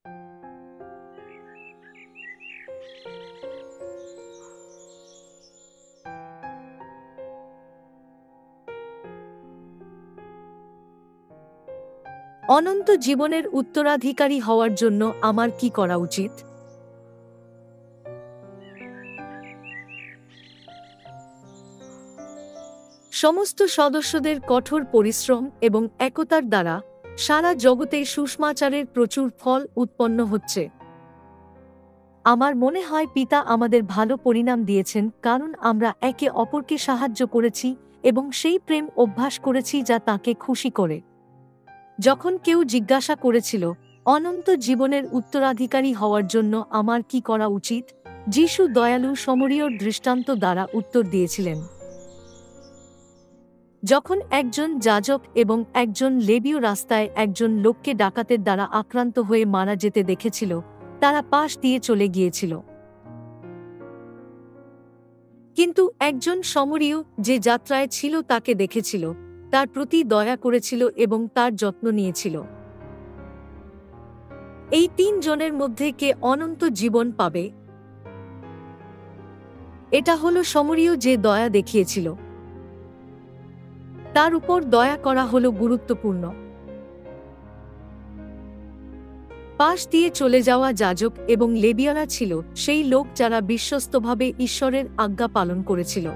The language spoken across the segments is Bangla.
অনন্ত জীবনের উত্তরাধিকারী হওয়ার জন্য আমার কি করা উচিত? সমস্ত সদস্যদের কঠোর পরিশ্রম এবং একতার দ্বারা সারা জগতে সুষমাচারের প্রচুর ফল উৎপন্ন হচ্ছে। আমার মনে হয় পিতা আমাদের ভালো পরিণাম দিয়েছেন, কারণ আমরা একে অপরকে সাহায্য করেছি এবং সেই প্রেম অভ্যাস করেছি যা তাকে খুশি করে। যখন কেউ জিজ্ঞাসা করেছিল, অনন্ত জীবনের উত্তরাধিকারী হওয়ার জন্য আমার কি করা উচিত, যিশু দয়ালু সমরীয় দৃষ্টান্ত দ্বারা উত্তর দিয়েছিলেন। যখন একজন যাজক এবং একজন লেবীয় রাস্তায় একজন লোককে ডাকাতের দ্বারা আক্রান্ত হয়ে মারা যেতে দেখেছিল, তারা পাশ দিয়ে চলে গিয়েছিল। কিন্তু একজন সমরীয় যে যাত্রায় ছিল তাকে দেখেছিল, তার প্রতি দয়া করেছিল এবং তার যত্ন নিয়েছিল। এই 3 জনের মধ্যে কে অনন্ত জীবন পাবে? এটা হলো সমরীয় যে দয়া দেখিয়েছিল। তার উপর দয়া করা হলো গুরুত্বপূর্ণ। পাশ দিয়ে চলে যাওয়া যাজক এবং লেবীয়রা ছিল সেই লোক যারা বিশ্বস্তভাবে ঈশ্বরের আজ্ঞা পালন করেছিল।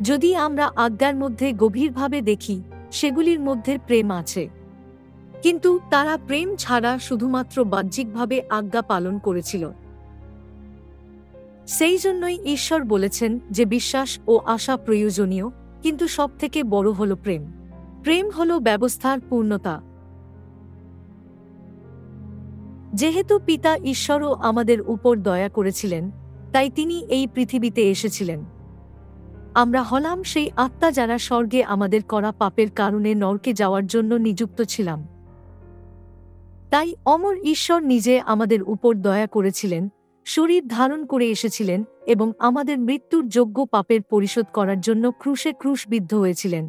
যদি আমরা আজ্ঞার মধ্যে গভীরভাবে দেখি, সেগুলির মধ্যে প্রেম আছে, কিন্তু তারা প্রেম ছাড়া শুধুমাত্র বাহ্যিকভাবে আজ্ঞা পালন করেছিল। সেই জন্যই ঈশ্বর বলেছেন যে বিশ্বাস ও আশা প্রয়োজনীয়, কিন্তু সবথেকে বড় হল প্রেম। প্রেম হল ব্যবস্থার পূর্ণতা। যেহেতু পিতা ঈশ্বরও আমাদের উপর দয়া করেছিলেন, তাই তিনি এই পৃথিবীতে এসেছিলেন। আমরা হলাম সেই আত্মা যারা স্বর্গে আমাদের করা পাপের কারণে নরকে যাওয়ার জন্য নিযুক্ত ছিলাম। তাই অমর ঈশ্বর নিজে আমাদের উপর দয়া করেছিলেন, শরীর ধারণ করে এসেছিলেন এবং আমাদের মৃত্যুর যোগ্য পাপের পরিশোধ করার জন্য ক্রুশে ক্রুশবিদ্ধ হয়েছিলেন।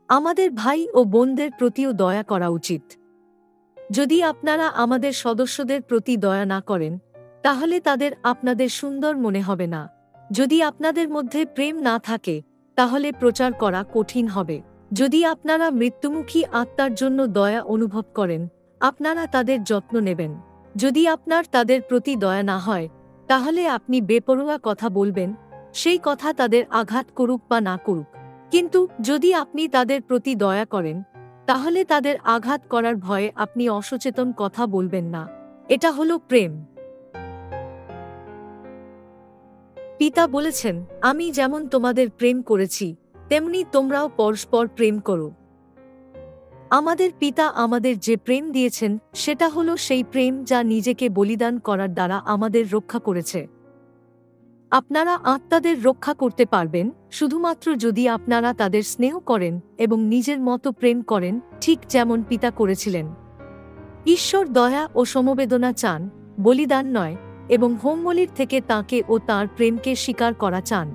আমাদের ভাই ও বোনদের প্রতিও দয়া করা উচিত। যদি আপনারা আমাদের সদস্যদের প্রতি দয়া না করেন, তাহলে তাদের আপনাদের সুন্দর মনে হবে না। যদি আপনাদের মধ্যে প্রেম না থাকে, তাহলে প্রচার করা কঠিন হবে। যদি আপনারা মৃত্যুমুখী আত্মার জন্য দয়া অনুভব করেন, আপনারা তাদের যত্ন নেবেন। যদি আপনার তাদের প্রতি দয়া না হয়, তাহলে আপনি বেপরোয়া কথা বলবেন, সেই কথা তাদের আঘাত করুক বা না করুক। কিন্তু যদি আপনি তাদের প্রতি দয়া করেন, তাহলে তাদের আঘাত করার ভয়ে আপনি অসচেতন কথা বলবেন না। এটা হলো প্রেম। পিতা বলেছেন, আমি যেমন তোমাদের প্রেম করেছি, তেমনি তোমরাও পরস্পর প্রেম করো। আমাদের পিতা আমাদের যে প্রেম দিয়েছেন, সেটা হলো সেই প্রেম যা নিজেকে বলিদান করার দ্বারা আমাদের রক্ষা করেছে। আপনারা আত্মাদের রক্ষা করতে পারবেন শুধুমাত্র যদি আপনারা তাদের স্নেহ করেন এবং নিজের মতো প্রেম করেন, ঠিক যেমন পিতা করেছিলেন। ঈশ্বর দয়া ও সমবেদনা চান, বলিদান নয়, এবং হোমবলির থেকে তাঁকে ও তাঁর প্রেমকে স্বীকার করা চান।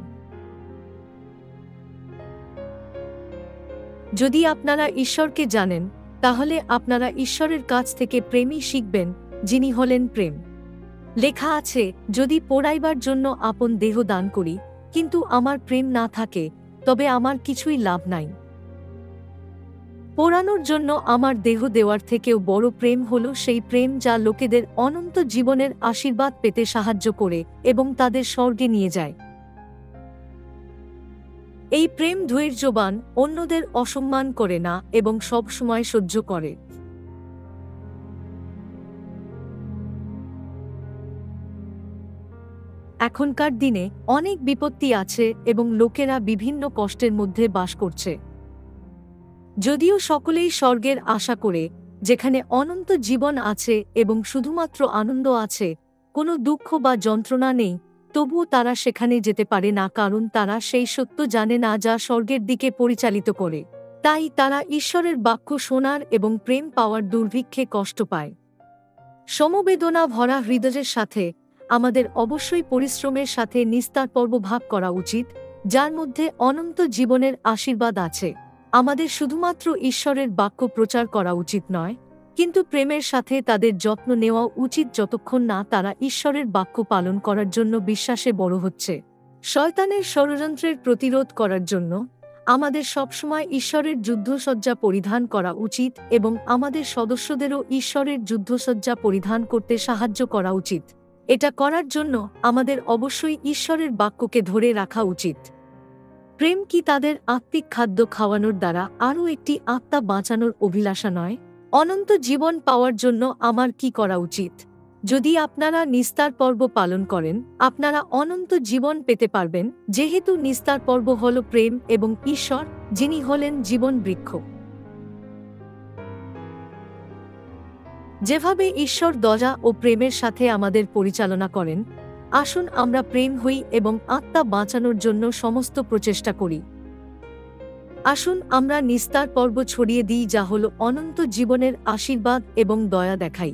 যদি আপনারা ঈশ্বরকে জানেন, তাহলে আপনারা ঈশ্বরের কাছ থেকে প্রেমই শিখবেন, যিনি হলেন প্রেম। লেখা আছে, যদি পোড়াইবার জন্য আপন দেহ দান করি, কিন্তু আমার প্রেম না থাকে, তবে আমার কিছুই লাভ নাই। পোড়ানোর জন্য আমার দেহ দেওয়ার থেকেও বড় প্রেম হল সেই প্রেম যা লোকেদের অনন্ত জীবনের আশীর্বাদ পেতে সাহায্য করে এবং তাদের স্বর্গে নিয়ে যায়। এই প্রেম ধৈর্যবান, অন্যদের অসম্মান করে না এবং সব সময় সহ্য করে। এখনকার দিনে অনেক বিপত্তি আছে এবং লোকেরা বিভিন্ন কষ্টের মধ্যে বাস করছে। যদিও সকলেই স্বর্গের আশা করে, যেখানে অনন্ত জীবন আছে এবং শুধুমাত্র আনন্দ আছে, কোনো দুঃখ বা যন্ত্রণা নেই, তবুও তারা সেখানে যেতে পারে না, কারণ তারা সেই সত্য জানে না যা স্বর্গের দিকে পরিচালিত করে। তাই তারা ঈশ্বরের বাক্য শোনার এবং প্রেম পাওয়ার দুর্ভিক্ষে কষ্ট পায়। সমবেদনা ভরা হৃদয়ের সাথে আমাদের অবশ্যই পরিশ্রমের সাথে নিস্তার পর্ব ভাগ করা উচিত, যার মধ্যে অনন্ত জীবনের আশীর্বাদ আছে। আমাদের শুধুমাত্র ঈশ্বরের বাক্য প্রচার করা উচিত নয়, কিন্তু প্রেমের সাথে তাদের যত্ন নেওয়া উচিত যতক্ষণ না তারা ঈশ্বরের বাক্য পালন করার জন্য বিশ্বাসে বড় হচ্ছে। শয়তানের ষড়যন্ত্রের প্রতিরোধ করার জন্য আমাদের সবসময় ঈশ্বরের যুদ্ধসজ্জা পরিধান করা উচিত এবং আমাদের সদস্যদেরও ঈশ্বরের যুদ্ধসজ্জা পরিধান করতে সাহায্য করা উচিত। এটা করার জন্য আমাদের অবশ্যই ঈশ্বরের বাক্যকে ধরে রাখা উচিত। প্রেম কি তাদের আত্মিক খাদ্য খাওয়ানোর দ্বারা আরও একটি আত্মা বাঁচানোর অভিলাষা নয়? অনন্ত জীবন পাওয়ার জন্য আমার কি করা উচিত? যদি আপনারা নিস্তার পর্ব পালন করেন, আপনারা অনন্ত জীবন পেতে পারবেন, যেহেতু নিস্তার পর্ব হল প্রেম এবং ঈশ্বর, যিনি হলেন জীবন বৃক্ষ। যেভাবে ঈশ্বর দয়া ও প্রেমের সাথে আমাদের পরিচালনা করেন, আসুন আমরা প্রেম হই এবং আত্মা বাঁচানোর জন্য সমস্ত প্রচেষ্টা করি। আসুন আমরা নিস্তার পর্ব ছড়িয়ে দিই, যা হল অনন্ত জীবনের আশীর্বাদ এবং দয়া দেখাই।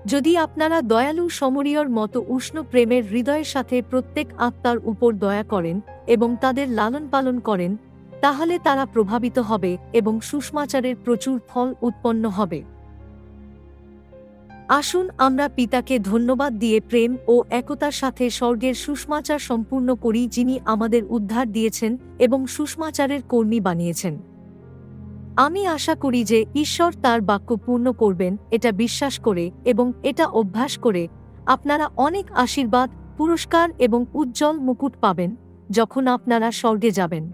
যদি আপনারা দয়ালু সমরীয়র মতো উষ্ণ প্রেমের হৃদয়ের সাথে প্রত্যেক আত্মার উপর দয়া করেন এবং তাদের লালন পালন করেন, তাহলে তারা প্রভাবিত হবে এবং সুসমাচারের প্রচুর ফল উৎপন্ন হবে। আসুন আমরা পিতাকে ধন্যবাদ দিয়ে প্রেম ও একতার সাথে স্বর্গের সুসমাচার সম্পূর্ণ করি, যিনি আমাদের উদ্ধার দিয়েছেন এবং সুসমাচারের কর্মী বানিয়েছেন। আমি আশা করি যে ঈশ্বর তার বাক্য পূর্ণ করবেন, এটা বিশ্বাস করে এবং এটা অভ্যাস করে আপনারা অনেক আশীর্বাদ, পুরস্কার এবং উজ্জ্বল মুকুট পাবেন যখন আপনারা স্বর্গে যাবেন।